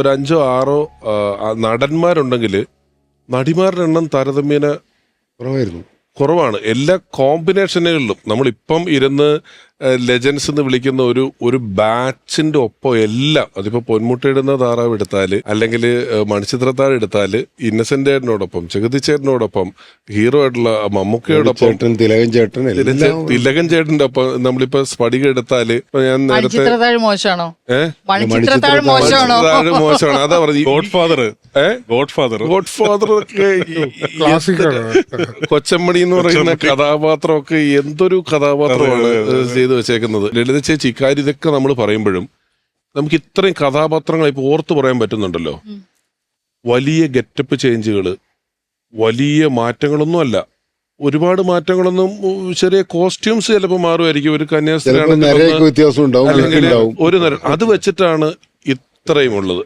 ഒരു 5-6 നടന്മാരുണ്ടെങ്കിൽ നടിമാരുടെ എണ്ണം താരതമ്യേന കുറവാണ്. എല്ലാ കോമ്പിനേഷനുകളിലും നമ്മളിപ്പം ഇരുന്ന് ലെജൻസ് എന്ന് വിളിക്കുന്ന ഒരു ബാച്ചിന്റെ ഒപ്പം എല്ലാം, അതിപ്പോ പൊന്മുട്ടയിടുന്ന താറാവ് എടുത്താല്, അല്ലെങ്കിൽ മണിച്ചിത്രത്താഴ് എടുത്താല്, ഇന്നസെന്റ് ചേട്ടനോടൊപ്പം, ജഗതിച്ചേട്ടനോടൊപ്പം, ഹീറോ ആയിട്ടുള്ള മമ്മൂക്കയോടൊപ്പം, തിലകൻ ചേട്ടന്റെ ഒപ്പം, നമ്മളിപ്പോ സ്ഫടിക എടുത്താല്, ഇപ്പൊ ഞാൻ നേരത്തെ മോശമാണോ? മോശമാണ്, അതാ പറഞ്ഞു. ഗോഡ് ഫാദർ ഒക്കെ കൊച്ചമ്മണി എന്ന് പറയുന്ന കഥാപാത്രമൊക്കെ എന്തൊരു കഥാപാത്രമാണ് ചെയ്തു വെച്ചേക്കുന്നത്. ലളിത ചേച്ചി ഇക്കാര്യം ഇതൊക്കെ നമ്മൾ പറയുമ്പോഴും നമുക്ക് ഇത്രയും കഥാപാത്രങ്ങൾ ഇപ്പൊ ഓർത്തു പറയാൻ പറ്റുന്നുണ്ടല്ലോ. വലിയ ഗെറ്റപ്പ് ചേഞ്ചുകള്, വലിയ മാറ്റങ്ങളൊന്നും അല്ല. ഒരുപാട് മാറ്റങ്ങളൊന്നും, ചെറിയ കോസ്റ്റ്യൂംസ് ചിലപ്പോൾ മാറുമായിരിക്കും. ഒരു കന്യാസ്ത്രീ അല്ലെങ്കിൽ ഒരു അത് വെച്ചിട്ടാണ് ഇത്രയും ഉള്ളത്.